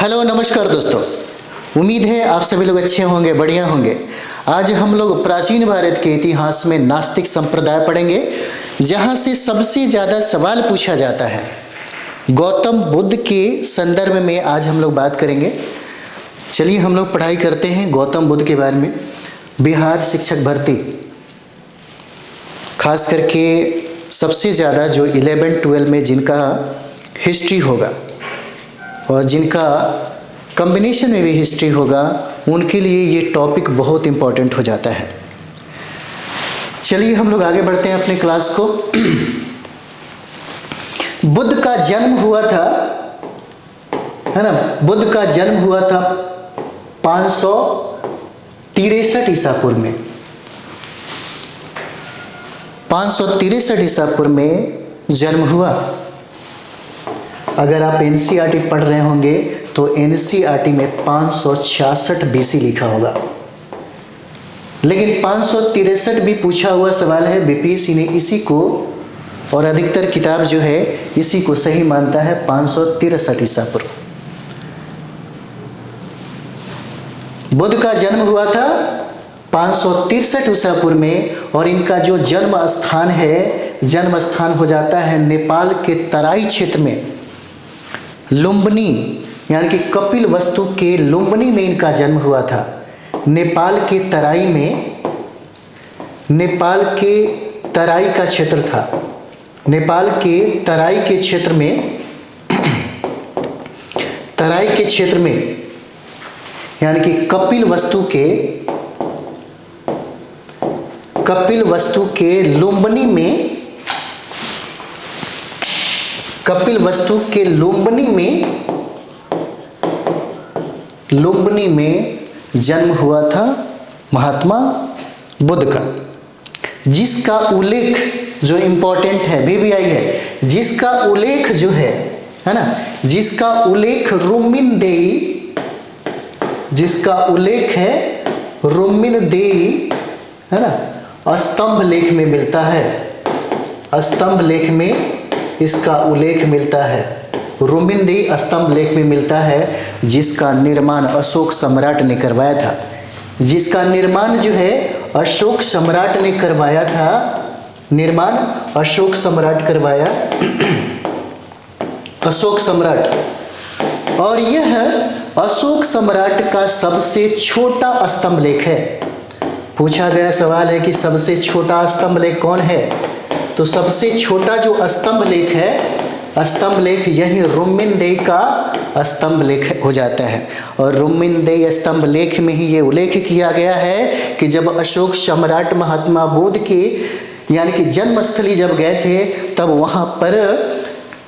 Hello नमस्कार दोस्तों, उम्मीद है आप सभी लोग अच्छे होंगे, बढ़िया होंगे। आज हम लोग प्राचीन भारत के इतिहास में नास्तिक संप्रदाय पढ़ेंगे, जहां से सबसे ज़्यादा सवाल पूछा जाता है। गौतम बुद्ध के संदर्भ में आज हम लोग बात करेंगे। चलिए हम लोग पढ़ाई करते हैं गौतम बुद्ध के बारे में। बिहार शिक्षक भर्ती, खास करके सबसे ज़्यादा जो 11-12 में जिनका हिस्ट्री होगा और जिनका कॉम्बिनेशन में भी हिस्ट्री होगा, उनके लिए ये टॉपिक बहुत इम्पोर्टेंट हो जाता है। चलिए हम लोग आगे बढ़ते हैं अपने क्लास को। बुद्ध का जन्म हुआ था, है ना, बुद्ध का जन्म हुआ था 563 ईसा पूर्व में। 563 ईसा पूर्व में जन्म हुआ। अगर आप एनसीईआरटी पढ़ रहे होंगे तो एनसीईआरटी में 566 बीसी लिखा होगा, लेकिन 563 भी पूछा हुआ सवाल है। बीपीएससी ने इसी को, और अधिकतर किताब जो है इसी को सही मानता है, 563 ईसा पूर्व। बुद्ध का जन्म हुआ था 563 ईसा पूर्व में, और इनका जो जन्म स्थान है, जन्म स्थान हो जाता है नेपाल के तराई क्षेत्र में, लुम्बिनी, यानी कि कपिल वस्तु के लुम्बिनी में इनका जन्म हुआ था। नेपाल के तराई में, नेपाल के तराई का क्षेत्र था, नेपाल के तराई के क्षेत्र में, तराई के क्षेत्र में, यानी कि कपिल वस्तु के लुम्बिनी में, कपिल वस्तु के लुम्बिनी में जन्म हुआ था महात्मा बुद्ध का, जिसका उल्लेख जो इम्पोर्टेंट है, VVI है, जिसका उल्लेख जो है ना, जिसका उल्लेख रुमिनदेई, जिसका उल्लेख है रुमिनदेई, है ना, स्तंभ लेख में मिलता है। स्तंभ लेख में इसका उल्लेख मिलता है, रुमिनदेई स्तंभ लेख में मिलता है, जिसका निर्माण अशोक सम्राट ने करवाया था। जिसका निर्माण जो है अशोक सम्राट ने करवाया था, निर्माण अशोक सम्राट करवाया, अशोक सम्राट। और यह अशोक सम्राट का सबसे छोटा स्तंभ लेख है। पूछा गया सवाल है कि सबसे छोटा स्तंभ लेख कौन है, तो सबसे छोटा जो स्तंभ लेख है, स्तंभ लेख यही रुमिनदेई का स्तंभ लेख हो जाता है। और रुमिनदेई स्तंभ लेख में ही ये उल्लेख किया गया है कि जब अशोक सम्राट महात्मा बुद्ध की, यानी कि जन्मस्थली जब गए थे, तब वहाँ पर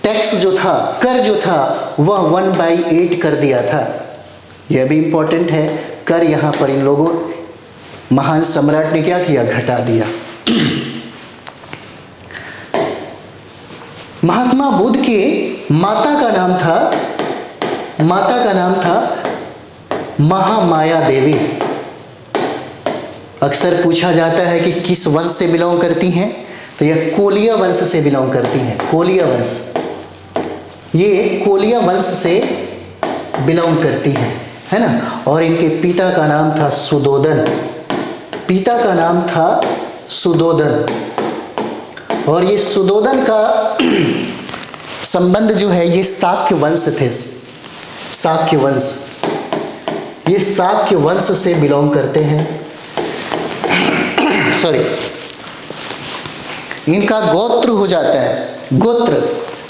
टैक्स जो था, कर जो था, वह 1/8 कर दिया था। यह भी इम्पोर्टेंट है। कर यहाँ पर इन लोगों, महान सम्राट ने क्या किया, घटा दिया। महात्मा बुद्ध के माता का नाम था महामाया देवी। अक्सर पूछा जाता है कि किस वंश से बिलोंग करती हैं, तो यह कोलिया वंश से बिलोंग करती हैं। कोलिया वंश, ये कोलिया वंश से बिलोंग करती हैं, है ना। और इनके पिता का नाम था सुदोदन, पिता का नाम था सुदोदन। और ये सुदोदन का संबंध जो है, ये शाक्य वंश थे, शाक्य वंश, ये शाक्य वंश से बिलोंग करते हैं। सॉरी, इनका गोत्र हो जाता है, गोत्र।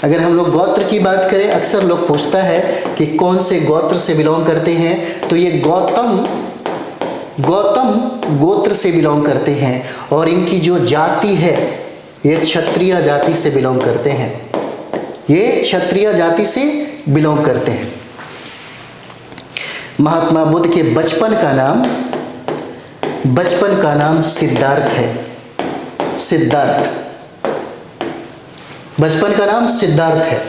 अगर हम लोग गोत्र की बात करें, अक्सर लोग पूछता है कि कौन से गोत्र से बिलोंग करते हैं, तो ये गौतम गोत्र से बिलोंग करते हैं। और इनकी जो जाति है, ये क्षत्रिय जाति से बिलोंग करते हैं, ये क्षत्रिय जाति से बिलोंग करते हैं। महात्मा बुद्ध के बचपन का नाम सिद्धार्थ है, सिद्धार्थ, बचपन का नाम सिद्धार्थ है।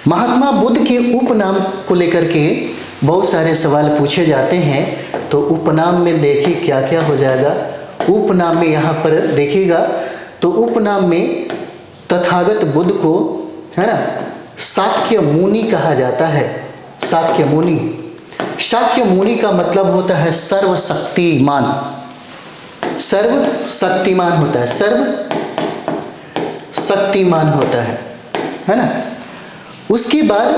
महात्मा बुद्ध के उपनाम को लेकर के बहुत सारे सवाल पूछे जाते हैं, तो उपनाम में देखिए क्या क्या हो जाएगा। उपनाम में यहाँ पर देखिएगा, तो उपनाम में तथागत बुद्ध को, है ना, शाक्य मुनि कहा जाता है, शाक्य मुनि। शाक्य मुनि का मतलब होता है सर्वशक्तिमान। सर्वशक्तिमान होता है, सर्वशक्तिमान होता है ना। उसके बाद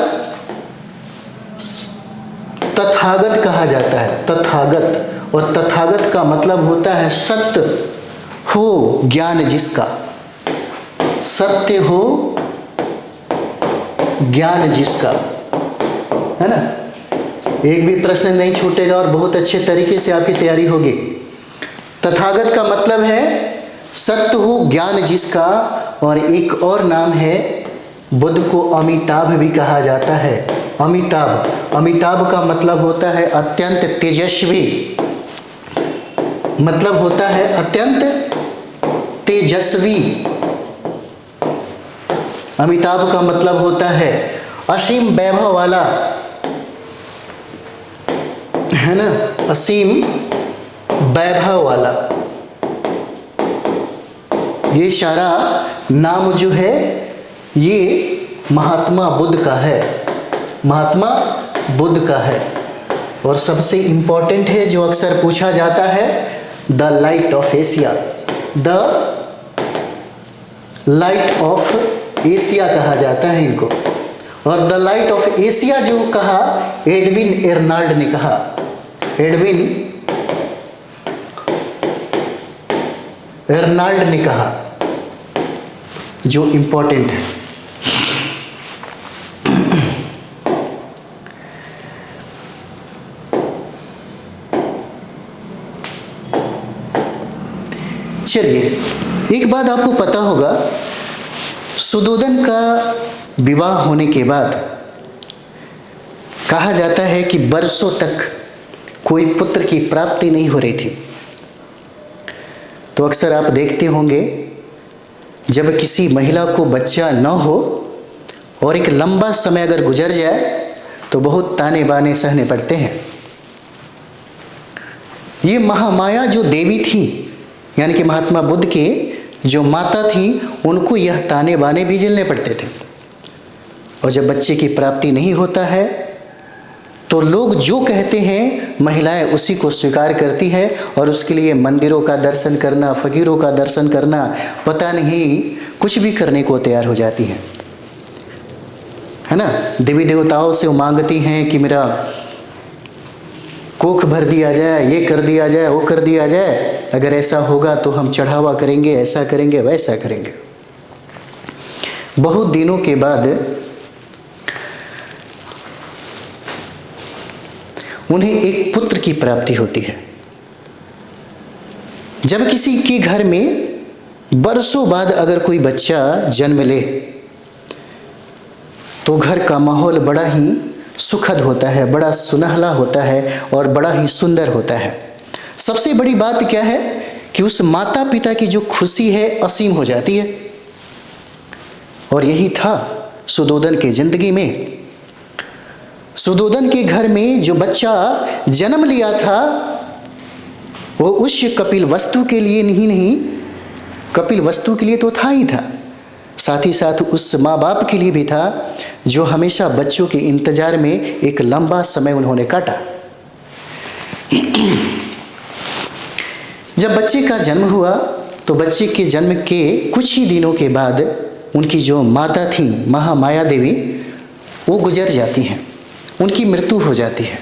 तथागत कहा जाता है, तथागत। और तथागत का मतलब होता है सत्य हो ज्ञान जिसका, सत्य हो ज्ञान जिसका, है ना। एक भी प्रश्न नहीं छूटेगा और बहुत अच्छे तरीके से आपकी तैयारी होगी। तथागत का मतलब है सत्य हो ज्ञान जिसका। और एक और नाम है, बुद्ध को अमिताभ भी कहा जाता है। अमिताभ, अमिताभ का मतलब होता है अत्यंत तेजस्वी, मतलब होता है अत्यंत तेजस्वी। अमिताभ का मतलब होता है असीम वैभव वाला, है ना, असीम वैभव वाला। ये सारा नाम जो है ये महात्मा बुद्ध का है, महात्मा बुद्ध का है। और सबसे इंपॉर्टेंट है जो अक्सर पूछा जाता है, the light of Asia, the light of Asia कहा जाता है इनको। और द लाइट ऑफ एशिया जो कहा एडविन एर्नाल्ड ने कहा, एडविन एर्नाल्ड ने कहा, जो इंपॉर्टेंट है। चलिए, एक बात आपको पता होगा, सुदोधन का विवाह होने के बाद कहा जाता है कि वर्षों तक कोई पुत्र की प्राप्ति नहीं हो रही थी। तो अक्सर आप देखते होंगे जब किसी महिला को बच्चा न हो और एक लंबा समय अगर गुजर जाए तो बहुत ताने बाने सहने पड़ते हैं। ये महामाया जो देवी थी, यानी कि महात्मा बुद्ध के जो माता थी, उनको यह ताने बाने भी झेलने पड़ते थे। और जब बच्चे की प्राप्ति नहीं होता है तो लोग जो कहते हैं महिलाएं उसी को स्वीकार करती है और उसके लिए मंदिरों का दर्शन करना, फकीरों का दर्शन करना, पता नहीं कुछ भी करने को तैयार हो जाती है ना। देवी देवताओं से वो मांगती हैं कि मेरा कोख भर दिया जाए, ये कर दिया जाए, वो कर दिया जाए, अगर ऐसा होगा तो हम चढ़ावा करेंगे, ऐसा करेंगे, वैसा करेंगे। बहुत दिनों के बाद उन्हें एक पुत्र की प्राप्ति होती है। जब किसी के घर में बरसों बाद अगर कोई बच्चा जन्म ले तो घर का माहौल बड़ा ही सुखद होता है, बड़ा सुनहला होता है और बड़ा ही सुंदर होता है। सबसे बड़ी बात क्या है कि उस माता पिता की जो खुशी है असीम हो जाती है। और यही था सुदोधन की जिंदगी में। सुदोधन के घर में जो बच्चा जन्म लिया था वो उस कपिल वस्तु के लिए नहीं, कपिल वस्तु के लिए तो था ही था, साथ ही साथ उस माँ बाप के लिए भी था जो हमेशा बच्चों के इंतजार में एक लंबा समय उन्होंने काटा। जब बच्चे का जन्म हुआ तो बच्चे के जन्म के कुछ ही दिनों के बाद उनकी जो माता थी महामाया देवी, वो गुजर जाती हैं, उनकी मृत्यु हो जाती है।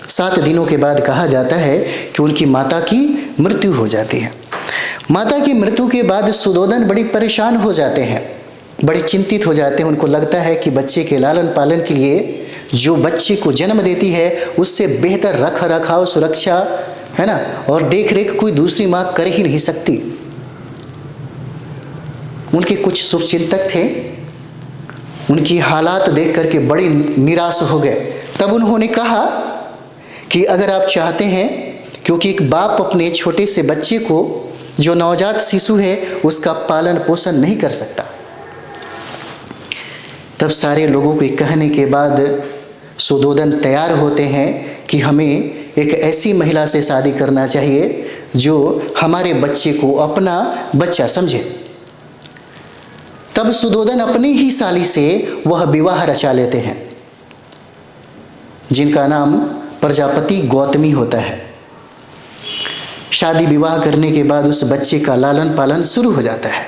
7 दिनों के बाद कहा जाता है कि उनकी माता की मृत्यु हो जाती है। माता की मृत्यु के बाद सुदोधन बड़ी परेशान हो जाते हैं, बड़े चिंतित हो जाते हैं। उनको लगता है कि बच्चे के लालन पालन के लिए जो बच्चे को जन्म देती है उससे बेहतर रख रखाव, सुरक्षा, है ना, और देख रेख कोई दूसरी माँ कर ही नहीं सकती। उनके कुछ शुभचिंतक थे, उनकी हालात देख करके बड़े निराश हो गए। तब उन्होंने कहा कि अगर आप चाहते हैं, क्योंकि एक बाप अपने छोटे से बच्चे को जो नवजात शिशु है उसका पालन पोषण नहीं कर सकता। तब सारे लोगों के कहने के बाद सुदोधन तैयार होते हैं कि हमें एक ऐसी महिला से शादी करना चाहिए जो हमारे बच्चे को अपना बच्चा समझे। तब सुदोधन अपनी ही साली से वह विवाह रचा लेते हैं। जिनका नाम प्रजापति गौतमी होता है। शादी विवाह करने के बाद उस बच्चे का लालन पालन शुरू हो जाता है।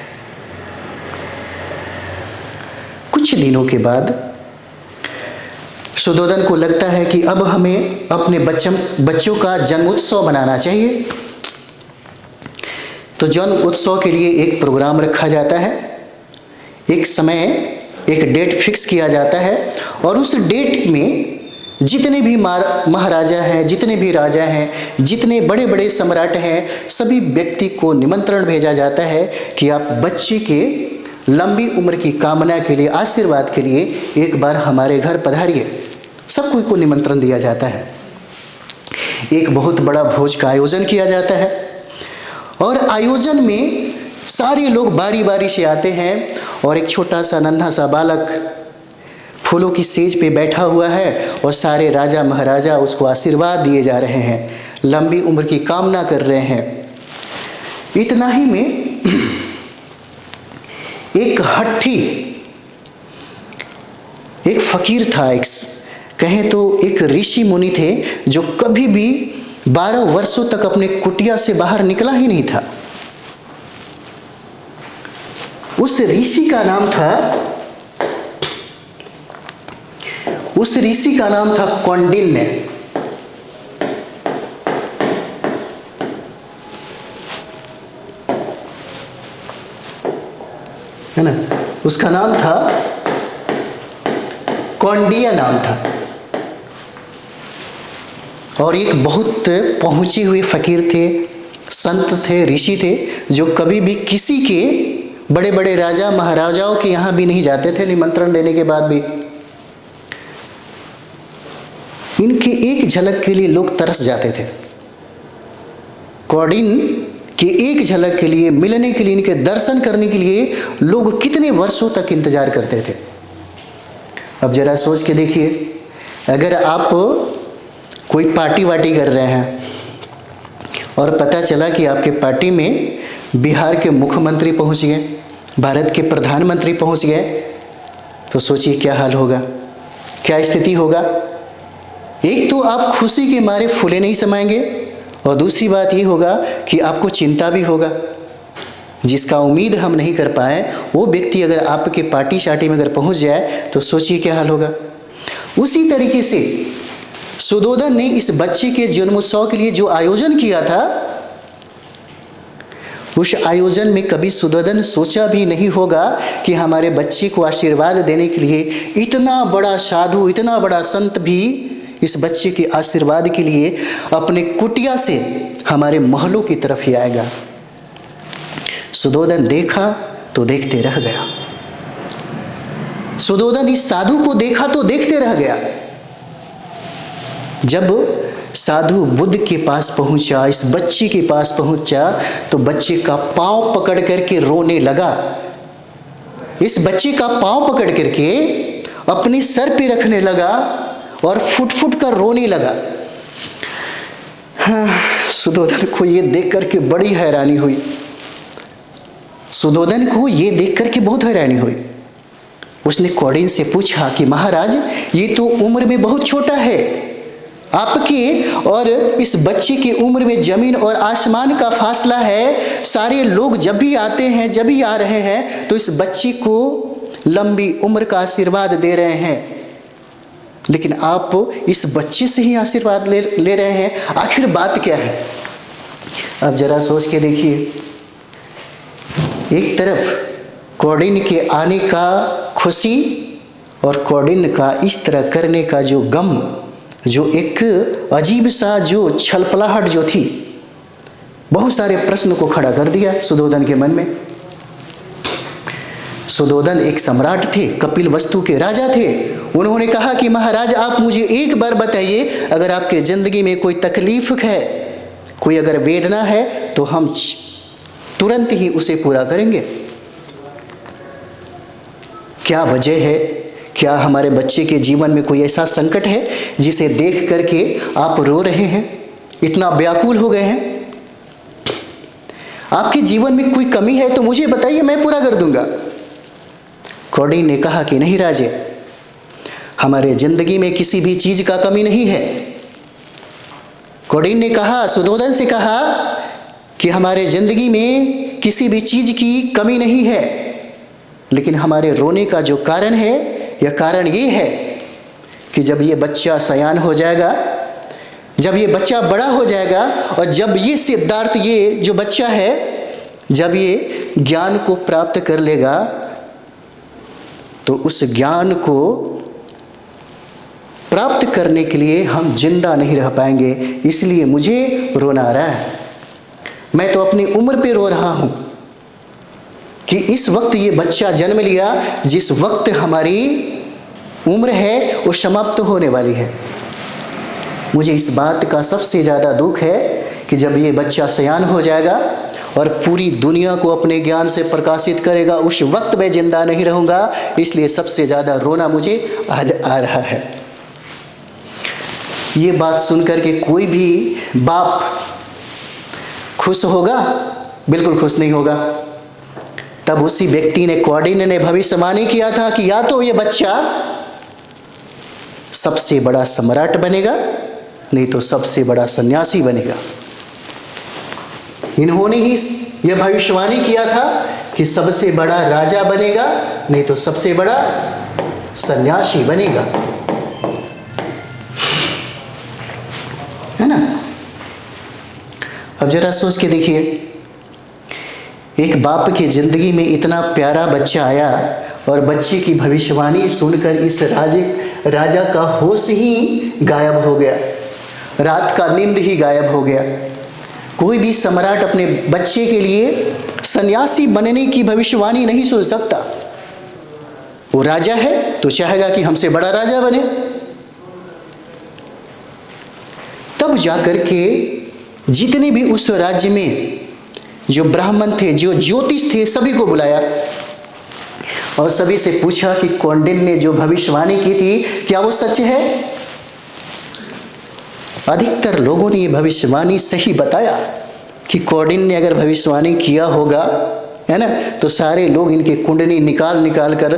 कुछ दिनों के बाद सुधोधन को लगता है कि अब हमें अपने बच्चों का जन्म उत्सव मनाना चाहिए। तो जन्म उत्सव के लिए एक प्रोग्राम रखा जाता है, एक समय, एक डेट फिक्स किया जाता है, और उस डेट में जितने भी महाराजा हैं, जितने भी राजा हैं, जितने बड़े बड़े सम्राट हैं, सभी व्यक्ति को निमंत्रण भेजा जाता है कि आप बच्चे के लंबी उम्र की कामना के लिए, आशीर्वाद के लिए एक बार हमारे घर पधारिए। सब कोई को निमंत्रण दिया जाता है। एक बहुत बड़ा भोज का आयोजन किया जाता है, और आयोजन में सारे लोग बारी बारी से आते हैं, और एक छोटा सा नन्हा सा बालक फूलों की सेज पे बैठा हुआ है, और सारे राजा महाराजा उसको आशीर्वाद दिए जा रहे हैं, लंबी उम्र की कामना कर रहे हैं। इतना ही में एक हट्ठी, एक फकीर था, एक कहें तो एक ऋषि मुनि थे, जो कभी भी 12 वर्षों तक अपने कुटिया से बाहर निकला ही नहीं था। उस ऋषि का नाम था कौंडिन्य। है ना? उसका नाम था कौंडिन्य नाम था, और एक बहुत पहुंचे हुए फकीर थे, संत थे, ऋषि थे, जो कभी भी किसी के, बड़े बड़े राजा महाराजाओं के यहाँ भी नहीं जाते थे निमंत्रण देने के बाद भी। इनके एक झलक के लिए लोग तरस जाते थे। कौंडिन्य के एक झलक के लिए, मिलने के लिए, इनके दर्शन करने के लिए लोग कितने वर्षों तक इंतजार करते थे। अब जरा सोच के देखिए, अगर आप कोई पार्टी वार्टी कर रहे हैं और पता चला कि आपके पार्टी में बिहार के मुख्यमंत्री पहुंच गए, भारत के प्रधानमंत्री पहुंच गए, तो सोचिए क्या हाल होगा, क्या स्थिति होगा। एक तो आप खुशी के मारे फूले नहीं समाएंगे, और दूसरी बात ये होगा कि आपको चिंता भी होगा। जिसका उम्मीद हम नहीं कर पाए, वो व्यक्ति अगर आपके पार्टी शार्टी में अगर पहुंच जाए, तो सोचिए क्या हाल होगा। उसी तरीके से सुधोधन ने इस बच्चे के जन्मोत्सव के लिए जो आयोजन किया था, उस आयोजन में कभी सुधोधन सोचा भी नहीं होगा कि हमारे बच्चे को आशीर्वाद देने के लिए इतना बड़ा साधु, इतना बड़ा संत भी इस बच्चे के आशीर्वाद के लिए अपने कुटिया से हमारे महलों की तरफ ही आएगा। सुधोधन देखा तो देखते रह गया। सुधोधन इस साधु को देखा तो देखते रह गया। जब साधु बुद्ध के पास पहुंचा, इस बच्चे के पास पहुंचा, तो बच्चे का पांव पकड़ करके रोने लगा। इस बच्चे का पांव पकड़ करके अपने सर पे रखने लगा और फुट फुट कर रोने लगा। हाँ, सुधोधन को ये देख करके बड़ी हैरानी हुई। सुधोधन को ये देख करके बहुत हैरानी हुई। उसने कौंडिन्य से पूछा कि महाराज, ये तो उम्र में बहुत छोटा है, आपके और इस बच्चे की उम्र में जमीन और आसमान का फासला है। सारे लोग जब भी आते हैं, जब भी आ रहे हैं, तो इस बच्चे को लंबी उम्र का आशीर्वाद दे रहे हैं, लेकिन आप इस बच्चे से ही आशीर्वाद ले रहे हैं। आखिर बात क्या है? अब जरा सोच के देखिए। एक तरफ कौंडिन्य के आने का खुशी, और कौंडिन्य का इस तरह करने का जो गम, जो एक अजीब सा जो छलपलाहट जो थी, बहुत सारे प्रश्न को खड़ा कर दिया सुधोधन के मन में। सुधोधन एक सम्राट थे, कपिलवस्तु के राजा थे। उन्होंने कहा कि महाराज, आप मुझे एक बार बताइए, अगर आपके जिंदगी में कोई तकलीफ है, कोई अगर वेदना है, तो हम तुरंत ही उसे पूरा करेंगे। क्या वजह है? क्या हमारे बच्चे के जीवन में कोई ऐसा संकट है जिसे देख करके आप रो रहे हैं, इतना व्याकुल हो गए हैं? आपके जीवन में कोई कमी है तो मुझे बताइए, मैं पूरा कर दूंगा। कौंडिन्य ने कहा कि नहीं राजे, हमारे जिंदगी में किसी भी चीज का कमी नहीं है। कौंडिन्य ने कहा, सुधोधन से कहा कि हमारे जिंदगी में किसी भी चीज की कमी नहीं है, लेकिन हमारे रोने का जो कारण है, यह कारण ये है कि जब ये बच्चा सयान हो जाएगा, जब ये बच्चा बड़ा हो जाएगा, और जब ये सिद्धार्थ, ये जो बच्चा है, जब ये ज्ञान को प्राप्त कर लेगा, तो उस ज्ञान को प्राप्त करने के लिए हम जिंदा नहीं रह पाएंगे। इसलिए मुझे रोना आ रहा है। मैं तो अपनी उम्र पे रो रहा हूं कि इस वक्त ये बच्चा जन्म लिया, जिस वक्त हमारी उम्र है वो समाप्त होने वाली है। मुझे इस बात का सबसे ज़्यादा दुख है कि जब ये बच्चा सयान हो जाएगा और पूरी दुनिया को अपने ज्ञान से प्रकाशित करेगा, उस वक्त मैं जिंदा नहीं रहूँगा। इसलिए सबसे ज़्यादा रोना मुझे आज आ रहा है। ये बात सुनकर के कोई भी बाप खुश होगा? बिल्कुल खुश नहीं होगा। तब उसी व्यक्ति ने, कौंडिन्य ने भविष्यवाणी किया था कि या तो ये बच्चा सबसे बड़ा सम्राट बनेगा, नहीं तो सबसे बड़ा सन्यासी बनेगा। इन्होंने ही यह भविष्यवाणी किया था कि सबसे बड़ा राजा बनेगा, नहीं तो सबसे बड़ा सन्यासी बनेगा, है ना। अब जरा सोच के देखिए, एक बाप की जिंदगी में इतना प्यारा बच्चा आया और बच्चे की भविष्यवाणी सुनकर इस राजा का होश ही गायब हो गया, रात का नींद ही गायब हो गया। कोई भी सम्राट अपने बच्चे के लिए सन्यासी बनने की भविष्यवाणी नहीं सुन सकता। वो राजा है तो चाहेगा कि हमसे बड़ा राजा बने। तब जाकर के जितने भी उस राज्य में जो ब्राह्मण थे, जो ज्योतिष थे, सभी को बुलाया और सभी से पूछा कि कौंडिन्य ने जो भविष्यवाणी की थी क्या वो सच है? अधिकतर लोगों ने ये भविष्यवाणी सही बताया कि कौंडिन्य ने अगर भविष्यवाणी किया होगा, है ना, तो सारे लोग इनके कुंडली निकाल कर,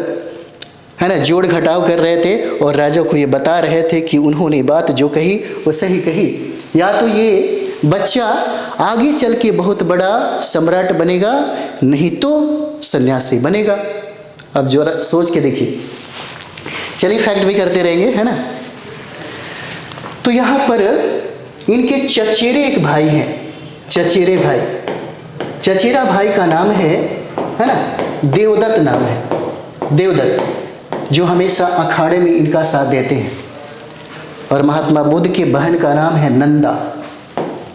है ना, जोड़ घटाव कर रहे थे और राजा को ये बता रहे थे कि उन्होंने बात जो कही वो सही कही। या तो ये बच्चा आगे चल के बहुत बड़ा सम्राट बनेगा, नहीं तो सन्यासी बनेगा। अब जरा सोच के देखिए, चलिए फैक्ट भी करते रहेंगे, है ना। तो यहाँ पर इनके चचेरे एक भाई हैं, चचेरे भाई, चचेरा भाई का नाम है ना, देवदत्त नाम है, देवदत्त, जो हमेशा अखाड़े में इनका साथ देते हैं। और महात्मा बुद्ध के बहन का नाम है नंदा,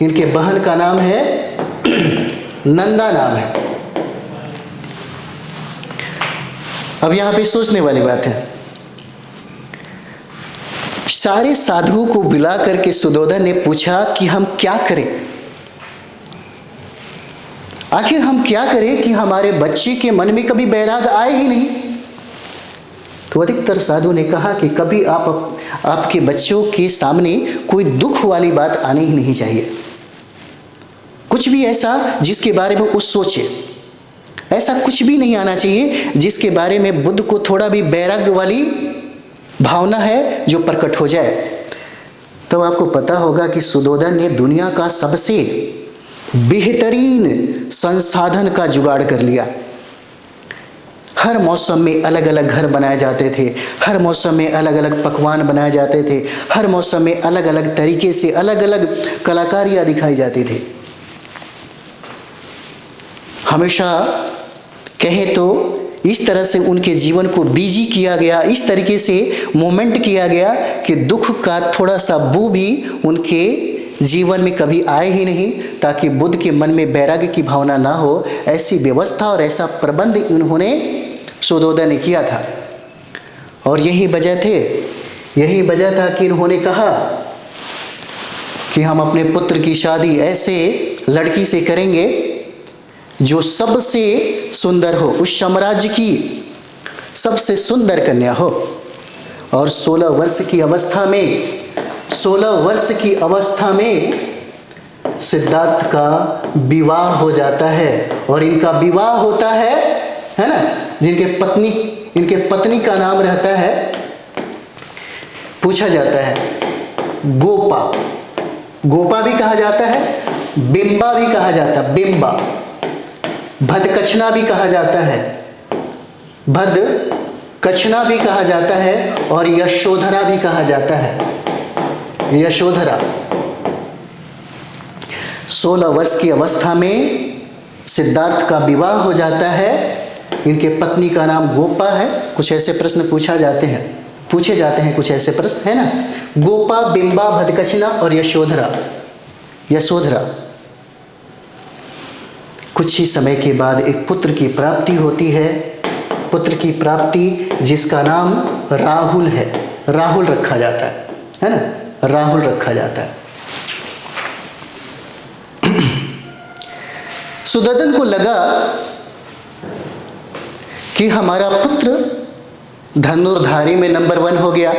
इनके बहन का नाम है नंदा नाम है। अब यहाँ पे सोचने वाली बात है, सारे साधुओं को बुला करके सुधोधन ने पूछा कि हम क्या करें, आखिर हम क्या करें कि हमारे बच्चे के मन में कभी बैराग आए ही नहीं। तो अधिकतर साधु ने कहा कि कभी आपके बच्चों के सामने कोई दुख वाली बात आनी ही नहीं चाहिए, कुछ भी ऐसा जिसके बारे में वो सोचे, ऐसा कुछ भी नहीं आना चाहिए जिसके बारे में बुद्ध को थोड़ा भी बैराग्य वाली भावना है जो प्रकट हो जाए। तो आपको पता होगा कि सुधोधन ने दुनिया का सबसे बेहतरीन संसाधन का जुगाड़ कर लिया। हर मौसम में अलग अलग घर बनाए जाते थे, हर मौसम में अलग अलग पकवान बनाए जाते थे, हर मौसम में अलग अलग तरीके से अलग अलग कलाकारियाँ दिखाई जाती थी। हमेशा कहे तो इस तरह से उनके जीवन को बिजी किया गया, इस तरीके से मोमेंट किया गया कि दुख का थोड़ा सा बू भी उनके जीवन में कभी आए ही नहीं, ताकि बुद्ध के मन में वैराग्य की भावना ना हो। ऐसी व्यवस्था और ऐसा प्रबंध इन्होंने सुधोधन ने किया था। और यही वजह था कि इन्होंने कहा कि हम अपने पुत्र की शादी ऐसे लड़की से करेंगे जो सबसे सुंदर हो, उस साम्राज्य की सबसे सुंदर कन्या हो। और 16 वर्ष की अवस्था में सिद्धार्थ का विवाह हो जाता है। और इनका विवाह होता है ना, इनके पत्नी का नाम रहता है पूछा जाता है। गोपा, गोपा भी कहा जाता है, बिंबा भी कहा जाता है, बिंबा। भदकचना भी कहा जाता है, भदकचना भी कहा जाता है, और यशोधरा भी कहा जाता है, यशोधरा। 16 वर्ष की अवस्था में सिद्धार्थ का विवाह हो जाता है। इनके पत्नी का नाम गोपा है। कुछ ऐसे प्रश्न पूछे जाते हैं कुछ ऐसे प्रश्न, है ना। गोपा, बिंबा, भदकचना और यशोधरा। कुछ ही समय के बाद एक पुत्र की प्राप्ति होती है। पुत्र की प्राप्ति जिसका नाम राहुल है, राहुल रखा जाता है ना, राहुल रखा जाता है। सुदर्शन को लगा कि हमारा पुत्र धनुर्धारी में नंबर 1 हो गया।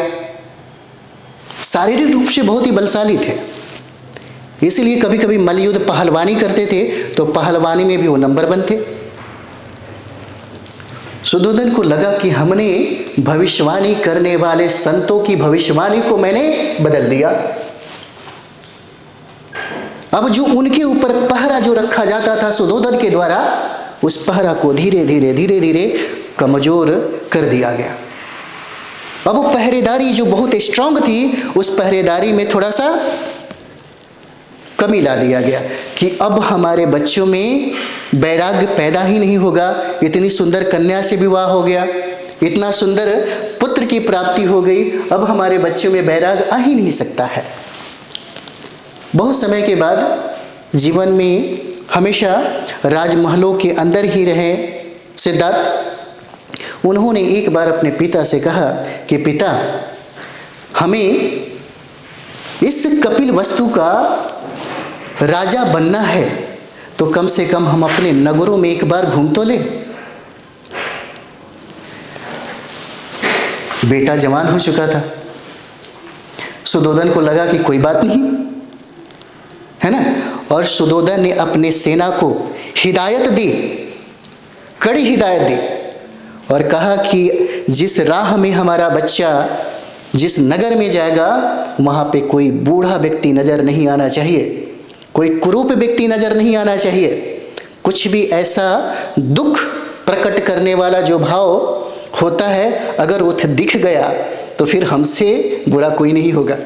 शारीरिक रूप से बहुत ही बलशाली थे, इसलिए कभी कभी मल्लयुद्ध पहलवानी करते थे, तो पहलवानी में भी वो नंबर 1 थे। सुदर्शन को लगा कि हमने भविष्यवाणी करने वाले संतों की भविष्यवाणी को मैंने बदल दिया। अब जो उनके ऊपर पहरा जो रखा जाता था सुदर्शन के द्वारा, उस पहरा को धीरे धीरे कमजोर कर दिया गया। अब वो पहरेदारी जो बहुत स्ट्रांग थी, उस पहरेदारी में थोड़ा सा कमी ला दिया गया कि अब हमारे बच्चों में वैराग्य पैदा ही नहीं होगा। इतनी सुंदर कन्या से विवाह हो गया, इतना सुंदर पुत्र की प्राप्ति हो गई, अब हमारे बच्चों में वैराग्य आ ही नहीं सकता है। बहुत समय के बाद जीवन में हमेशा राजमहलों के अंदर ही रहे सिद्धार्थ। उन्होंने एक बार अपने पिता से कहा कि पिता, हमें इस कपिल वस्तु का राजा बनना है, तो कम से कम हम अपने नगरों में एक बार घूम तो ले। बेटा जवान हो चुका था। सुदर्शन को लगा कि कोई बात नहीं, है ना। और सुदर्शन ने अपने सेना को हिदायत दी, कड़ी हिदायत दी, और कहा कि जिस राह में हमारा बच्चा जिस नगर में जाएगा, वहाँ पे कोई बूढ़ा व्यक्ति नजर नहीं आना चाहिए, कोई कुरूप व्यक्ति नजर नहीं आना चाहिए। कुछ भी ऐसा दुख प्रकट करने वाला जो भाव होता है, अगर वो दिख गया तो फिर हमसे बुरा कोई नहीं होगा।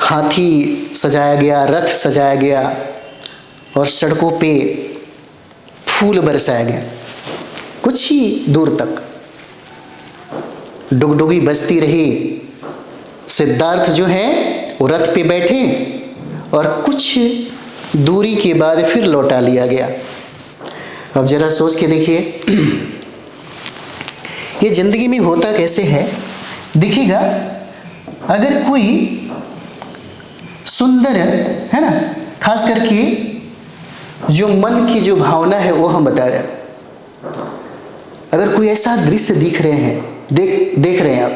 हाथी सजाया गया, रथ सजाया गया, और सड़कों पे फूल बरसाया गया। कुछ ही दूर तक डुगडुगी बजती रही। सिद्धार्थ जो है वो रथ पे बैठे, और कुछ दूरी के बाद फिर लौटा लिया गया। अब जरा सोच के देखिए, ये जिंदगी में होता कैसे है। देखिएगा, अगर कोई सुंदर, है ना, खास करके जो मन की जो भावना है वो हम बता रहे हैं। अगर कोई ऐसा दृश्य दिख रहे हैं, देख रहे हैं आप,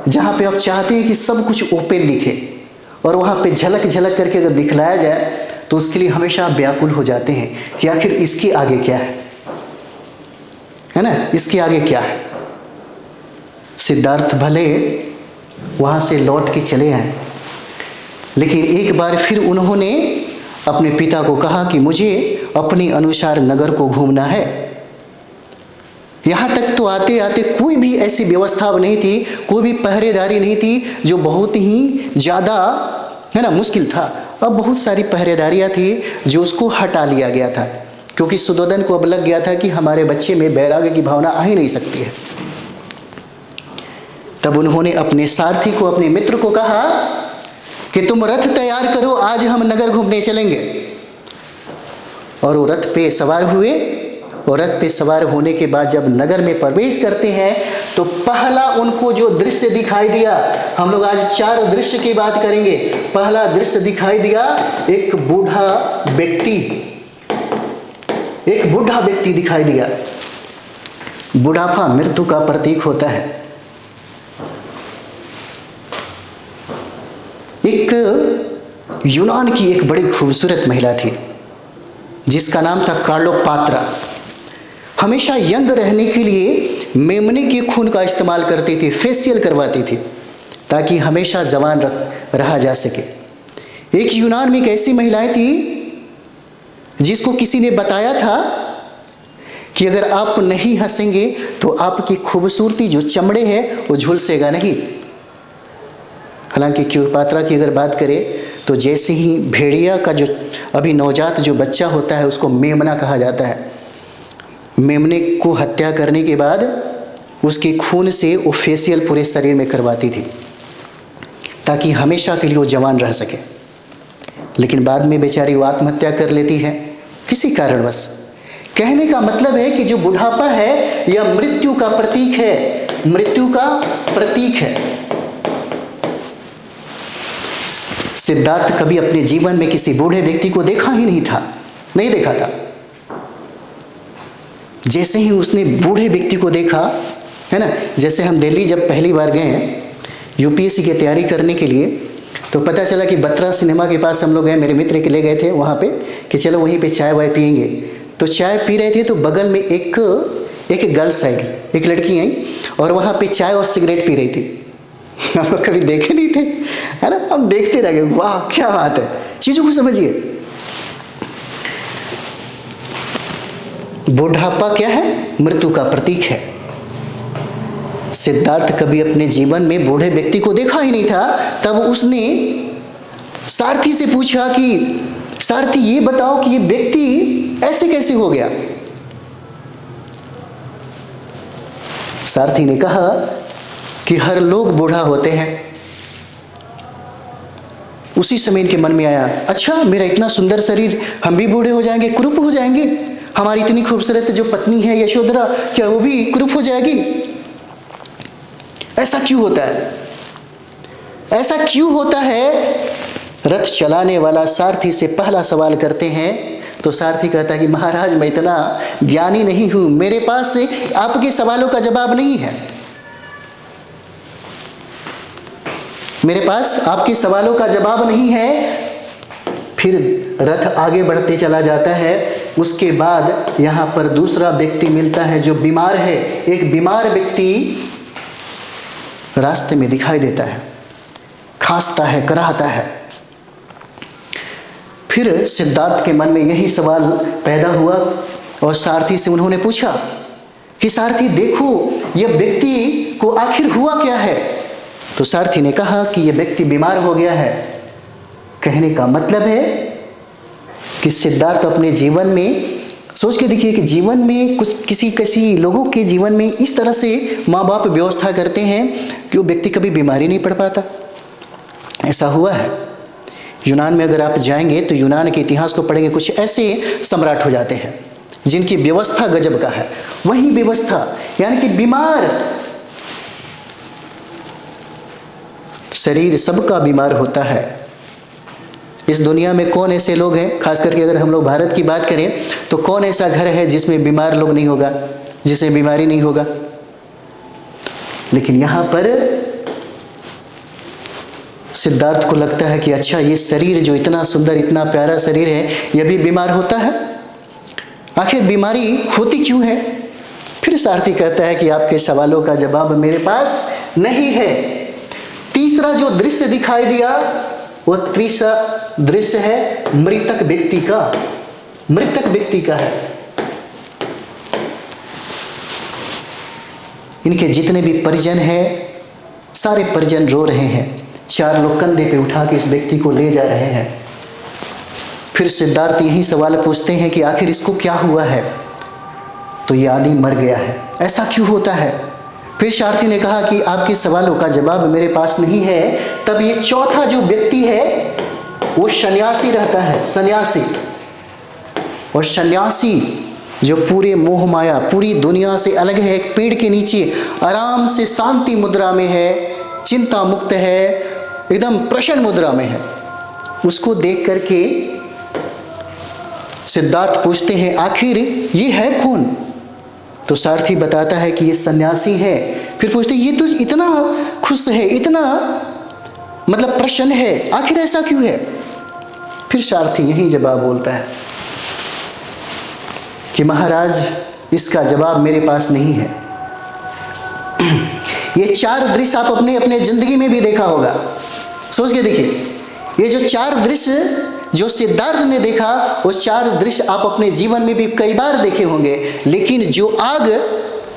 जहाँ पे आप चाहते हैं कि सब कुछ ओपन दिखे, और वहाँ पे झलक झलक करके अगर दिखलाया जाए, तो उसके लिए हमेशा आप व्याकुल हो जाते हैं कि आखिर इसके आगे क्या है ना, इसके आगे क्या है। सिद्धार्थ भले वहाँ से लौट के चले आए, लेकिन एक बार फिर उन्होंने अपने पिता को कहा कि मुझे अपने अनुसार नगर को घूमना है। यहाँ तक तो आते आते कोई भी ऐसी व्यवस्था नहीं थी, कोई भी पहरेदारी नहीं थी, जो बहुत ही ज़्यादा, है ना, मुश्किल था। अब बहुत सारी पहरेदारियाँ थी जो उसको हटा लिया गया था, क्योंकि सुदर्शन को अब लग गया था कि हमारे बच्चे में वैराग्य की भावना आ ही नहीं सकती है। तब उन्होंने अपने सारथी को, अपने मित्र को कहा कि तुम रथ तैयार करो, आज हम नगर घूमने चलेंगे। और वो रथ पे सवार हुए, और रथ पे सवार होने के बाद जब नगर में प्रवेश करते हैं, तो पहला उनको जो दृश्य दिखाई दिया, हम लोग आज 4 दृश्य की बात करेंगे। पहला दृश्य दिखाई दिया, एक बूढ़ा व्यक्ति दिखाई दिया। बुढ़ापा मृत्यु का प्रतीक होता है। एक यूनान की एक बड़ी खूबसूरत महिला थी, जिसका नाम था क्लियोपात्रा। हमेशा यंग रहने के लिए मेमने के खून का इस्तेमाल करती थी, फेशियल करवाती थी, ताकि हमेशा जवान रहा जा सके। एक यूनान में एक ऐसी महिलाएं थी जिसको किसी ने बताया था कि अगर आप नहीं हंसेंगे तो आपकी खूबसूरती जो चमड़े है वो झुलसेगा नहीं। हालांकि क्लियोपात्रा की अगर बात करें तो जैसे ही भेड़िया का जो अभी नवजात जो बच्चा होता है उसको मेमना कहा जाता है, मेमने को हत्या करने के बाद उसके खून से वो फेशियल पूरे शरीर में करवाती थी ताकि हमेशा के लिए वो जवान रह सके। लेकिन बाद में बेचारी वो आत्महत्या कर लेती है किसी कारणवश। कहने का मतलब है कि जो बुढ़ापा है यह मृत्यु का प्रतीक है, मृत्यु का प्रतीक है। सिद्धार्थ कभी अपने जीवन में किसी बूढ़े व्यक्ति को देखा ही नहीं था, नहीं देखा था। जैसे ही उसने बूढ़े व्यक्ति को देखा, है ना, जैसे हम दिल्ली जब पहली बार गए यूपीएससी की तैयारी करने के लिए, तो पता चला कि बत्रा सिनेमा के पास हम लोग गए, मेरे मित्र के ले गए थे वहाँ पे कि चलो वहीं पे चाय वाय पियेंगे। तो चाय पी रहे थे तो बगल में एक गर्ल्स आई, एक लड़की आई और वहाँ पे चाय और सिगरेट पी रही थी। हम लोग कभी देखे नहीं थे, है ना, हम देखते रह गए, वाह क्या बात है। चीज़ों को समझिए, बुढ़ापा क्या है? मृत्यु का प्रतीक है। सिद्धार्थ कभी अपने जीवन में बूढ़े व्यक्ति को देखा ही नहीं था। तब उसने सारथी से पूछा कि सारथी ये बताओ कि ये व्यक्ति ऐसे कैसे हो गया। सारथी ने कहा कि हर लोग बूढ़ा होते हैं। उसी समय इनके मन में आया, अच्छा मेरा इतना सुंदर शरीर, हम भी बूढ़े हो जाएंगे, कुरूप हो जाएंगे। हमारी इतनी खूबसूरत जो पत्नी है यशोधरा, क्या वो भी कुरूप हो जाएगी? ऐसा क्यों होता है? ऐसा क्यों होता है? रथ चलाने वाला सारथी से पहला सवाल करते हैं तो सारथी कहता है कि महाराज मैं इतना ज्ञानी नहीं हूं, मेरे पास आपके सवालों का जवाब नहीं है, मेरे पास आपके सवालों का जवाब नहीं है। फिर रथ आगे बढ़ते चला जाता है। उसके बाद यहाँ पर दूसरा व्यक्ति मिलता है जो बीमार है। एक बीमार व्यक्ति रास्ते में दिखाई देता है, खांसता है, कराहता है। फिर सिद्धार्थ के मन में यही सवाल पैदा हुआ और सारथी से उन्होंने पूछा कि सारथी देखो यह व्यक्ति को आखिर हुआ क्या है। तो सारथी ने कहा कि यह व्यक्ति बीमार हो गया है। कहने का मतलब है कि सिद्धार्थ अपने जीवन में सोच के देखिए कि जीवन में कुछ किसी लोगों के जीवन में इस तरह से माँ बाप व्यवस्था करते हैं कि वो व्यक्ति कभी बीमारी नहीं पड़ पाता। ऐसा हुआ है। यूनान में अगर आप जाएंगे तो यूनान के इतिहास को पढ़ेंगे, कुछ ऐसे सम्राट हो जाते हैं जिनकी व्यवस्था गजब का है। वही व्यवस्था यानी कि बीमार, शरीर सबका बीमार होता है। इस दुनिया में कौन ऐसे लोग हैं, खास करके अगर हम लोग भारत की बात करें तो कौन ऐसा घर है जिसमें बीमार लोग नहीं होगा, जिसे बीमारी नहीं होगा। लेकिन यहाँ पर सिद्धार्थ को लगता है कि अच्छा ये शरीर जो इतना सुंदर, इतना प्यारा शरीर है, यह भी बीमार होता है। आखिर बीमारी होती क्यों है? फिर सारथी कहता है कि आपके सवालों का जवाब मेरे पास नहीं है। तीसरा जो दृश्य दिखाई दिया वो तीसरा दृश्य है मृतक व्यक्ति का, मृतक व्यक्ति का है। इनके जितने भी परिजन हैं सारे परिजन रो रहे हैं। 4 लोग कंधे पे उठा के इस व्यक्ति को ले जा रहे हैं। फिर सिद्धार्थ यही सवाल पूछते हैं कि आखिर इसको क्या हुआ है। तो ये आदमी मर गया है, ऐसा क्यों होता है? फिर सारथी ने कहा कि आपके सवालों का जवाब मेरे पास नहीं है। तब ये चौथा जो व्यक्ति है वो सन्यासी रहता है, सन्यासी। और सन्यासी जो पूरे मोह माया, पूरी दुनिया से अलग है, एक पेड़ के नीचे आराम से शांति मुद्रा में है, चिंता मुक्त है, एकदम प्रसन्न मुद्रा में है। उसको देख करके सिद्धार्थ पूछते हैं आखिर ये है कौन? तो सारथी बताता है कि ये सन्यासी है। फिर पूछते हैं ये तो इतना खुश है, इतना मतलब प्रसन्न है, आखिर ऐसा क्यों है? फिर सारथी यही जवाब बोलता है कि महाराज इसका जवाब मेरे पास नहीं है। ये 4 दृश्य आप अपने अपने जिंदगी में भी देखा होगा। सोच के देखिए, ये जो 4 दृश्य जो सिद्धार्थ ने देखा, वो 4 दृश्य आप अपने जीवन में भी कई बार देखे होंगे, लेकिन जो आग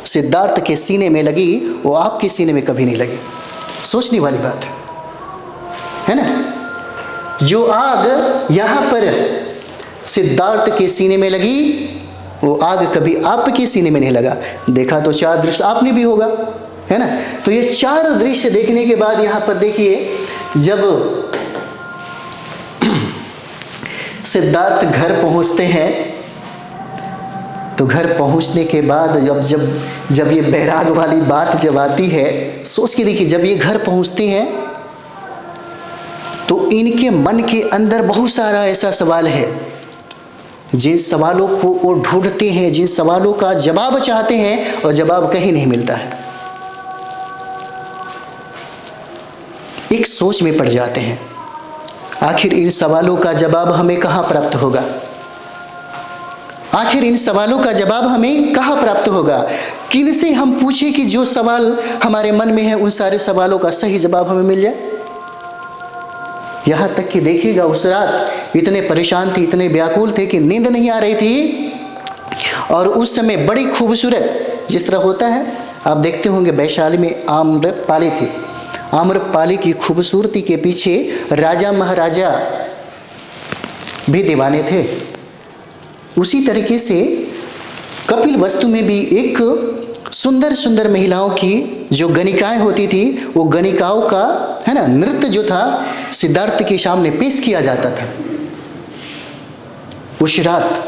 सिद्धार्थ के सीने में लगी वो आपके सीने में कभी नहीं लगी। सोचने वाली बात है ना। जो आग यहां पर सिद्धार्थ के सीने में लगी, वो आग कभी आपके सीने में नहीं लगा। देखा तो 4 दृश्य आपने भी होगा, है ना। तो ये 4 दृश्य देखने के बाद यहां पर देखिए, जब सिद्धार्थ घर पहुंचते हैं, तो घर पहुंचने के बाद जब ये बैराग वाली बात जब आती है, सोच के देखिए, जब ये घर पहुंचते हैं तो इनके मन के अंदर बहुत सारा ऐसा सवाल है, जिन सवालों को वो ढूंढते हैं, जिन सवालों का जवाब चाहते हैं, और जवाब कहीं नहीं मिलता है। एक सोच में पड़ जाते हैं, आखिर इन सवालों का जवाब हमें कहाँ प्राप्त होगा? आखिर इन सवालों का जवाब हमें कहाँ प्राप्त होगा? किन से हम पूछें कि जो सवाल हमारे मन में है, उन सारे सवालों का सही जवाब हमें मिल जाए? यहाँ तक कि देखिएगा, उस रात इतने परेशान थे, इतने व्याकुल थे कि नींद नहीं आ रही थी। और उस समय बड़ी खूबसूरत, जिस तरह होता है, आप देखते होंगे वैशाली में आम्रपाली थी, आम्रपाली की खूबसूरती के पीछे राजा महाराजा भी दीवाने थे। उसी तरीके से कपिल वस्तु में भी एक सुंदर सुंदर महिलाओं की जो गणिकाएं होती थी, वो गणिकाओं का, है ना, नृत्य जो था सिद्धार्थ के सामने पेश किया जाता था। उस रात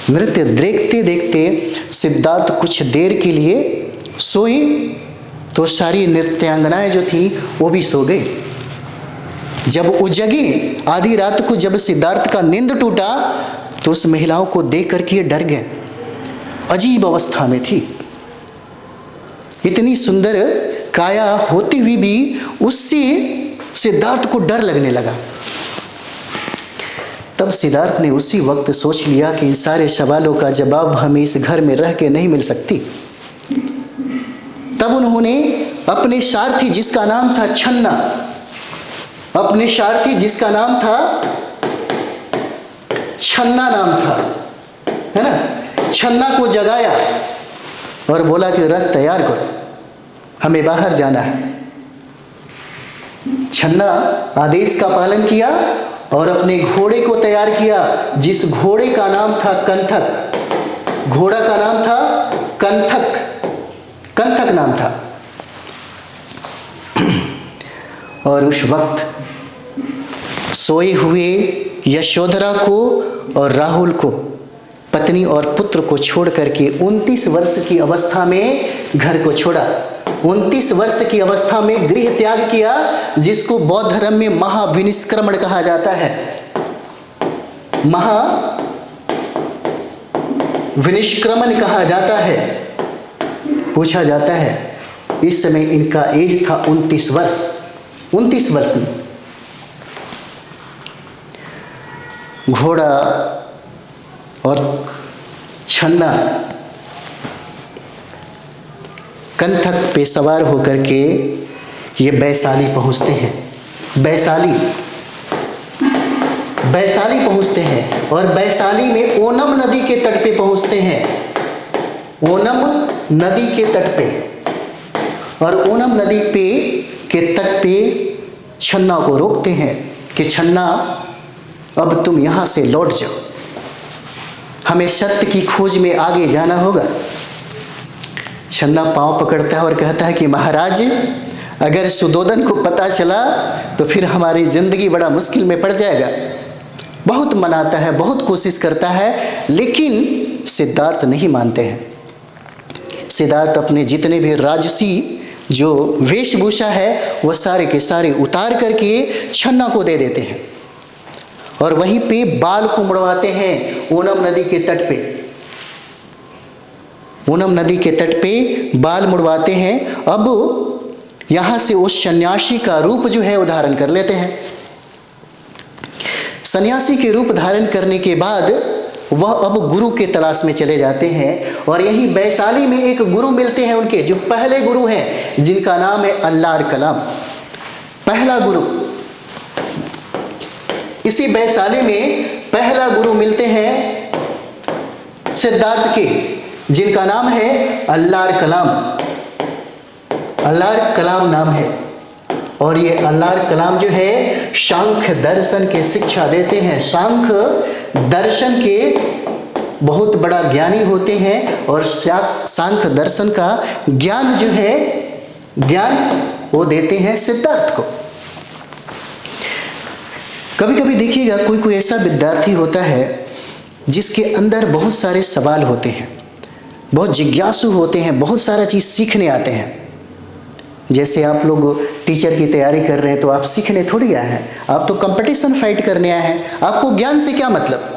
नृत्य देखते देखते सिद्धार्थ कुछ देर के लिए सोए, तो सारी नृत्यांगनाएं जो थी वो भी सो गई। जब वो जगे आधी रात को, जब सिद्धार्थ का नींद टूटा, तो उस महिलाओं को देख करके ये डर गए। अजीब अवस्था में थी, इतनी सुंदर काया होती हुई भी उससे सिद्धार्थ को डर लगने लगा। तब सिद्धार्थ ने उसी वक्त सोच लिया कि इन सारे सवालों का जवाब हमें इस घर में रह के नहीं मिल सकती। तब उन्होंने अपने सारथी, जिसका नाम था छन्ना, अपने सारथी जिसका नाम था छन्ना नाम था, है ना, छन्ना को जगाया और बोला कि रथ तैयार करो, हमें बाहर जाना है। छन्ना आदेश का पालन किया और अपने घोड़े को तैयार किया, जिस घोड़े का नाम था कंथक। घोड़ा का नाम था कंथक, कंथक नाम था। और उस वक्त सोए हुए यशोधरा को और राहुल को, पत्नी और पुत्र को छोड़ करके 29 वर्ष की अवस्था में घर को छोड़ा, 29 वर्ष की अवस्था में गृह त्याग किया, जिसको बौद्ध धर्म में महाविनिष्क्रमण कहा जाता है। महाविनिष्क्रमण कहा जाता है। पूछा जाता है, इस समय इनका एज था 29 वर्ष। 29 वर्ष में घोड़ा और छन्ना कंथक पे सवार होकर के ये वैशाली पहुंचते हैं। वैशाली पहुंचते हैं और वैशाली में ओनम नदी के तट पे पहुंचते हैं। ओनम नदी के तट पे, और ओनम नदी के तट पे छन्ना को रोकते हैं कि छन्ना, अब तुम यहां से लौट जाओ, हमें सत्य की खोज में आगे जाना होगा। छन्ना पांव पकड़ता है और कहता है कि महाराज, अगर सुदोधन को पता चला तो फिर हमारी जिंदगी बड़ा मुश्किल में पड़ जाएगा। बहुत मनाता है, बहुत कोशिश करता है, लेकिन सिद्धार्थ नहीं मानते हैं। सिद्धार्थ अपने जितने भी राजसी जो वेशभूषा है वो सारे के सारे उतार करके छन्ना को दे देते हैं और वहीं पे बाल को मुड़वाते हैं। ओनम नदी के तट पे, ओनम नदी के तट पे बाल मुड़वाते हैं। अब यहां से उस सन्यासी का रूप जो है वो धारण कर लेते हैं। सन्यासी के रूप धारण करने के बाद वह अब गुरु के तलाश में चले जाते हैं। और यहीं वैशाली में एक गुरु मिलते हैं उनके, जो पहले गुरु हैं, जिनका नाम है अल्लाह कलाम, पहला गुरु। इसी वैशाली में पहला गुरु मिलते हैं सिद्धार्थ के, जिनका नाम है अल्लाह कलाम। अल्लाह कलाम नाम है। और ये अल्लाह कलाम जो है सांख्य दर्शन के शिक्षा देते हैं। सांख्य दर्शन के बहुत बड़ा ज्ञानी होते हैं। और सांख्य दर्शन का ज्ञान जो है, ज्ञान वो देते हैं सिद्धार्थ को। कभी कभी देखिएगा कोई कोई ऐसा विद्यार्थी होता है जिसके अंदर बहुत सारे सवाल होते हैं, बहुत जिज्ञासु होते हैं, बहुत सारा चीज़ सीखने आते हैं। जैसे आप लोग टीचर की तैयारी कर रहे हैं तो आप सीखने थोड़ी आए हैं, आप तो कंपटीशन फाइट करने आए हैं। आपको ज्ञान से क्या मतलब?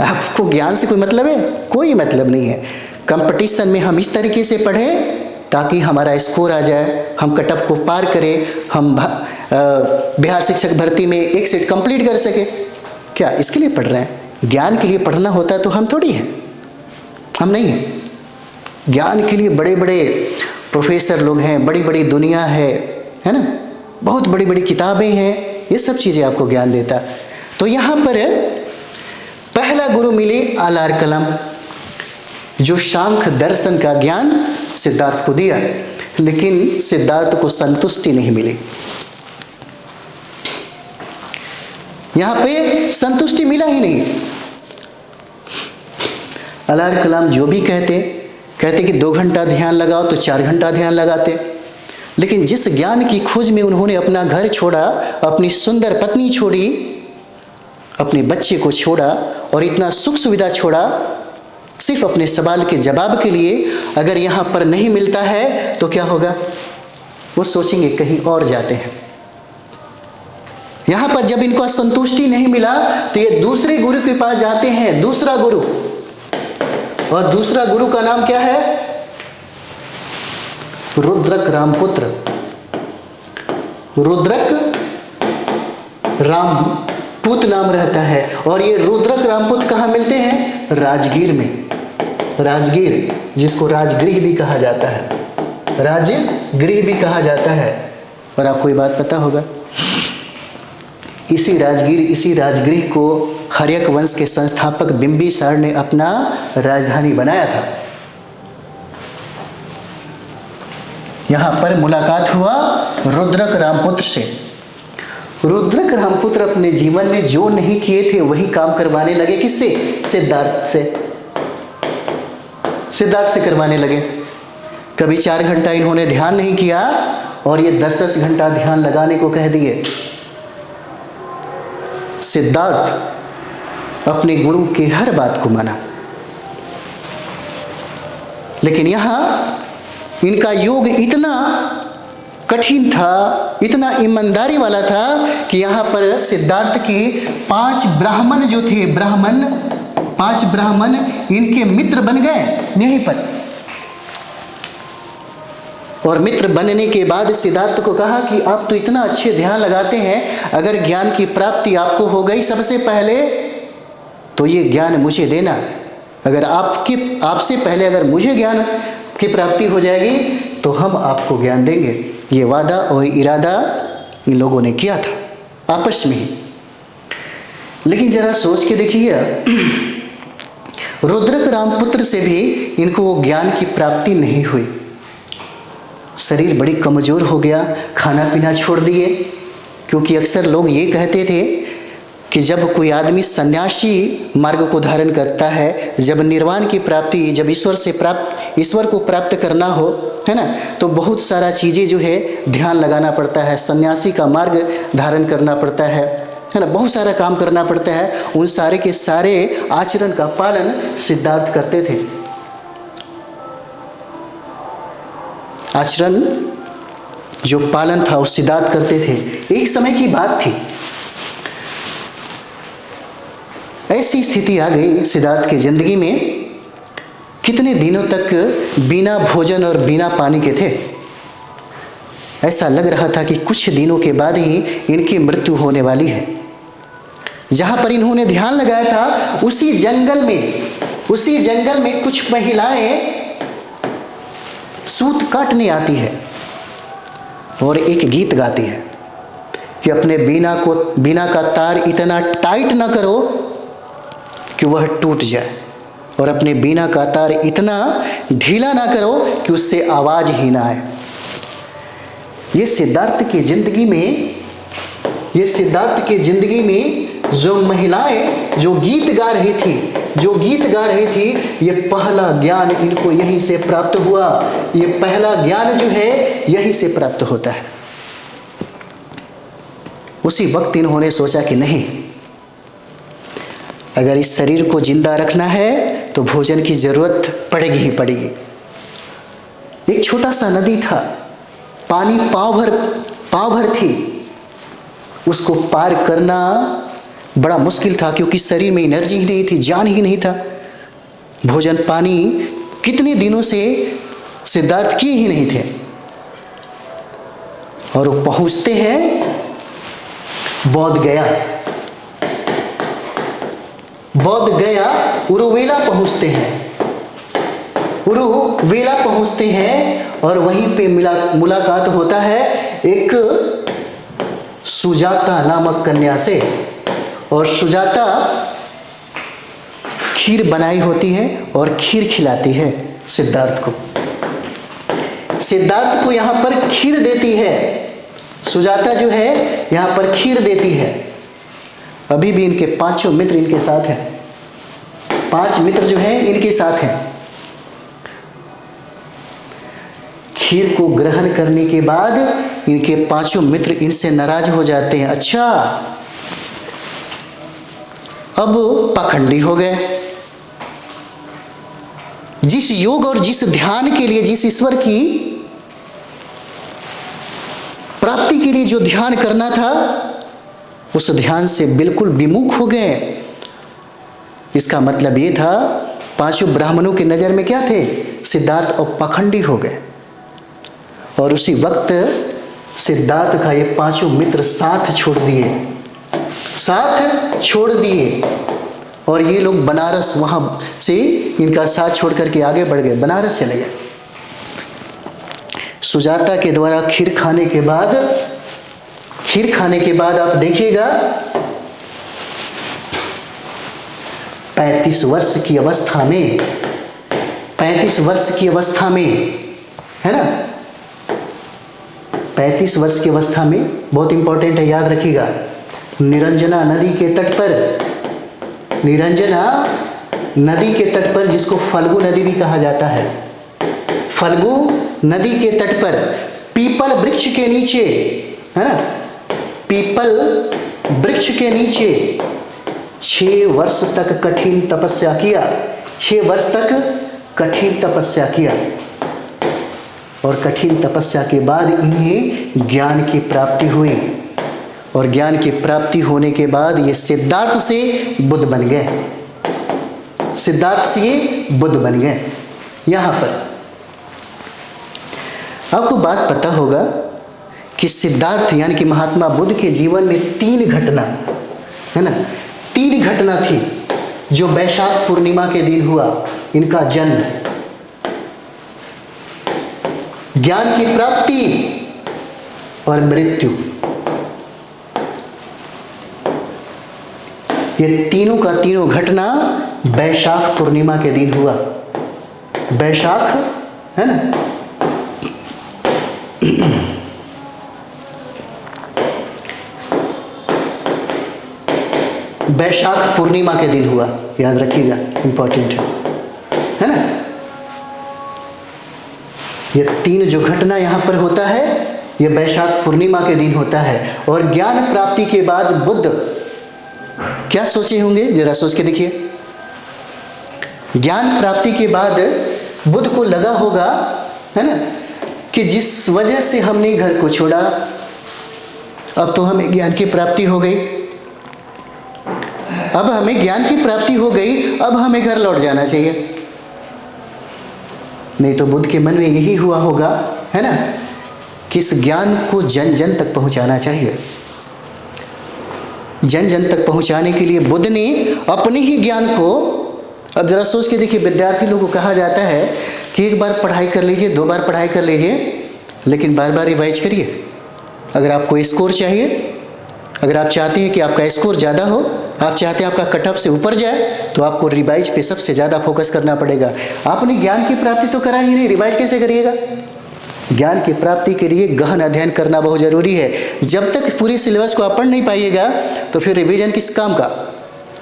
आपको ज्ञान से कोई मतलब है? कोई मतलब नहीं है। कंपटीशन में हम इस तरीके से पढ़ें ताकि हमारा स्कोर आ जाए, हम कटअप को पार करें, हम बिहार शिक्षक भर्ती में एक सेट कंप्लीट कर सके। क्या इसके लिए पढ़ रहे हैं? ज्ञान के लिए पढ़ना होता है तो हम थोड़ी हैं, हम नहीं हैं। ज्ञान के लिए बड़े बड़े प्रोफेसर लोग हैं, बड़ी बड़ी दुनिया है ना, बहुत बड़ी बड़ी किताबें हैं, ये सब चीज़ें आपको ज्ञान देता। तो यहाँ पर पहला गुरु मिले अल्लाह कलाम, जो सांख्य दर्शन का ज्ञान सिद्धार्थ को दिया। लेकिन सिद्धार्थ को संतुष्टि नहीं मिली। यहाँ पे संतुष्टि मिला ही नहीं। अल्लाह कलाम जो भी कहते कि 2 घंटा ध्यान लगाओ तो 4 घंटा ध्यान लगाते। लेकिन जिस ज्ञान की खोज में उन्होंने अपना घर छोड़ा, अपनी सुंदर पत्नी छोड़ी, अपने बच्चे को छोड़ा और इतना सुख सुविधा छोड़ा, सिर्फ अपने सवाल के जवाब के लिए, अगर यहाँ पर नहीं मिलता है तो क्या होगा? वो सोचेंगे कहीं और जाते हैं। यहाँ पर जब इनको संतुष्टि नहीं मिला तो ये दूसरे गुरु के पास जाते हैं, दूसरा गुरु। और दूसरा गुरु का नाम क्या है? रुद्रक रामपुत्र। रुद्रक रामपुत नाम रहता है। और ये रुद्रक रामपुत कहाँ मिलते हैं? राजगीर में। राजगीर, जिसको राजगृह भी कहा जाता है, राजगृह भी कहा जाता है। और आपको ये बात पता होगा, इसी राजगृह को हर्यक वंश के संस्थापक बिंबिसार ने अपना राजधानी बनाया था। यहाँ पर मुलाकात हुआ रुद्रक रामपुत्र से। रुद्रक रामपुत्र अपने जीवन में जो नहीं किए थे वही काम करवाने लगे। किससे? सिद्धार्थ से। सिद्धार्थ से करवाने लगे। कभी 4 घंटा इन्होंने ध्यान नहीं किया और ये 10-10 घंटा ध्यान लगाने को कह दिए। सिद्धार्थ अपने गुरु की हर बात को माना। लेकिन यहाँ इनका योग इतना कठिन था, इतना ईमानदारी वाला था कि यहाँ पर सिद्धार्थ के 5 ब्राह्मण जो थे, 5 ब्राह्मण इनके मित्र बन गए यहीं पर। और मित्र बनने के बाद सिद्धार्थ को कहा कि आप तो इतना अच्छे ध्यान लगाते हैं, अगर ज्ञान की प्राप्ति आपको हो गई सबसे पहले तो ये ज्ञान मुझे देना। अगर आपसे पहले अगर मुझे ज्ञान की प्राप्ति हो जाएगी तो हम आपको ज्ञान देंगे। ये वादा और इरादा इन लोगों ने किया था आपस में ही। लेकिन जरा सोच के देखिए, रुद्रक रामपुत्र से भी इनको वो ज्ञान की प्राप्ति नहीं हुई। शरीर बड़ी कमज़ोर हो गया, खाना पीना छोड़ दिए। क्योंकि अक्सर लोग ये कहते थे कि जब कोई आदमी सन्यासी मार्ग को धारण करता है, जब निर्वाण की प्राप्ति, जब ईश्वर को प्राप्त करना हो, है ना, तो बहुत सारा चीज़ें जो है ध्यान लगाना पड़ता है, सन्यासी का मार्ग धारण करना पड़ता है ना, बहुत सारा काम करना पड़ता है। उन सारे के सारे आचरण का पालन सिद्धार्थ करते थे। आचरण जो पालन था वो सिद्धार्थ करते थे। एक समय की बात थी, ऐसी स्थिति आ गई सिद्धार्थ की जिंदगी में, कितने दिनों तक बिना भोजन और बिना पानी के थे। ऐसा लग रहा था कि कुछ दिनों के बाद ही इनकी मृत्यु होने वाली है। जहां पर इन्होंने ध्यान लगाया था, उसी जंगल में कुछ महिलाएं सूत काटने आती है और एक गीत गाती है कि अपने बीना का तार इतना टाइट ना करो कि वह टूट जाए, और अपने बीना का तार इतना ढीला ना करो कि उससे आवाज ही ना आए। ये सिद्धार्थ की जिंदगी में जो महिलाएं जो गीत गा रही थी, ये पहला ज्ञान इनको यहीं से प्राप्त हुआ। ये पहला ज्ञान जो है यहीं से प्राप्त होता है। उसी वक्त इन्होंने सोचा कि नहीं, अगर इस शरीर को जिंदा रखना है तो भोजन की जरूरत पड़ेगी ही पड़ेगी। एक छोटा सा नदी था, पानी पाँव भर थी, उसको पार करना बड़ा मुश्किल था, क्योंकि शरीर में एनर्जी ही नहीं थी, जान ही नहीं था। भोजन पानी कितने दिनों से सिद्धार्थ किए ही नहीं थे, और वो पहुंचते हैं बोध गया उरुवेला पहुंचते हैं और वहीं पे मुलाकात होता है एक सुजाता नामक कन्या से। और सुजाता खीर बनाई होती है और खीर खिलाती है सिद्धार्थ को यहां पर खीर देती है। सुजाता जो है यहां पर खीर देती है। अभी भी इनके 5 मित्र इनके साथ हैं, 5 मित्र जो हैं इनके साथ हैं। खीर को ग्रहण करने के बाद इनके 5 मित्र इनसे नाराज हो जाते हैं। अच्छा, अब पाखंडी हो गए। जिस योग और जिस ध्यान के लिए, जिस ईश्वर की प्राप्ति के लिए जो ध्यान करना था, उस ध्यान से बिल्कुल विमुख हो गए। इसका मतलब ये था, 5 ब्राह्मणों की नजर में क्या थे? सिद्धार्थ और पाखंडी हो गए। और उसी वक्त सिद्धार्थ का ये 5 मित्र साथ छोड़ दिए और ये लोग बनारस, वहां से इनका साथ छोड़ करके आगे बढ़ गए, बनारस चले गए। सुजाता के द्वारा खीर खाने के बाद आप देखिएगा 35 वर्ष की अवस्था में, है ना, 35 वर्ष की अवस्था में, बहुत इंपॉर्टेंट है, याद रखिएगा। निरंजना नदी के तट पर जिसको फल्गु नदी भी कहा जाता है, फल्गु नदी के तट पर पीपल वृक्ष के नीचे, है ना, पीपल वृक्ष के नीचे 6 वर्ष तक कठिन तपस्या किया। 6 वर्ष तक कठिन तपस्या किया और कठिन तपस्या के बाद इन्हें ज्ञान की प्राप्ति हुई। और ज्ञान की प्राप्ति होने के बाद ये सिद्धार्थ से बुद्ध बन गए। यहां पर आपको बात पता होगा कि सिद्धार्थ यानी कि महात्मा बुद्ध के जीवन में 3 घटना, है ना, 3 घटना थी जो वैशाख पूर्णिमा के दिन हुआ। इनका जन्म, ज्ञान की प्राप्ति और मृत्यु, ये तीनों का तीनों घटना वैशाख पूर्णिमा के दिन हुआ। वैशाख, है ना, वैशाख पूर्णिमा के दिन हुआ, याद रखिएगा, इंपॉर्टेंट है ना। ये 3 जो घटना यहां पर होता है, ये वैशाख पूर्णिमा के दिन होता है। और ज्ञान प्राप्ति के बाद बुद्ध क्या सोचे होंगे, जरा सोच के देखिए। ज्ञान प्राप्ति के बाद बुद्ध को लगा होगा, है ना, कि जिस वजह से हमने घर को छोड़ा, अब तो हमें ज्ञान की प्राप्ति हो गई, अब हमें घर लौट जाना चाहिए। नहीं तो बुद्ध के मन में यही हुआ होगा, है ना, कि इस ज्ञान को जन जन तक पहुंचाना चाहिए। जन जन तक पहुंचाने के लिए बुद्ध ने अपने ही ज्ञान को, अब जरा सोच के देखिए, विद्यार्थी लोगों को कहा जाता है कि एक बार पढ़ाई कर लीजिए, 2 बार पढ़ाई कर लीजिए, लेकिन बार बार रिवाइज करिए। अगर आपको स्कोर चाहिए, अगर आप चाहते हैं कि आपका स्कोर ज़्यादा हो, आप चाहते हैं आपका कट ऑफ से ऊपर जाए, तो आपको रिवाइज पे सबसे ज़्यादा फोकस करना पड़ेगा। आपने ज्ञान की प्राप्ति तो करा ही नहीं, रिवाइज कैसे करिएगा? ज्ञान की प्राप्ति के लिए गहन अध्ययन करना बहुत ज़रूरी है। जब तक पूरे सिलेबस को आप पढ़ नहीं पाइएगा तो फिर रिवीजन किस काम का?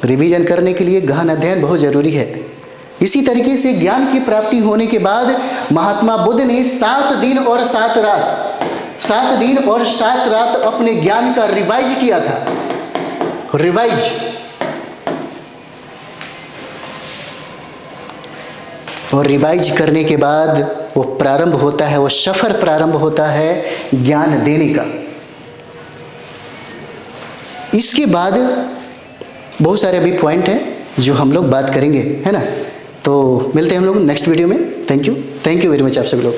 रिवीजन करने के लिए गहन अध्ययन बहुत ज़रूरी है। इसी तरीके से ज्ञान की प्राप्ति होने के बाद महात्मा बुद्ध ने 7 दिन और 7 रात अपने ज्ञान का रिवाइज किया था। रिवाइज, और रिवाइज करने के बाद वो प्रारंभ होता है, वो सफर प्रारंभ होता है ज्ञान देने का। इसके बाद बहुत सारे अभी पॉइंट हैं जो हम लोग बात करेंगे, है ना। तो मिलते हैं हम लोग नेक्स्ट वीडियो में। थैंक यू वेरी मच आप सभी लोग।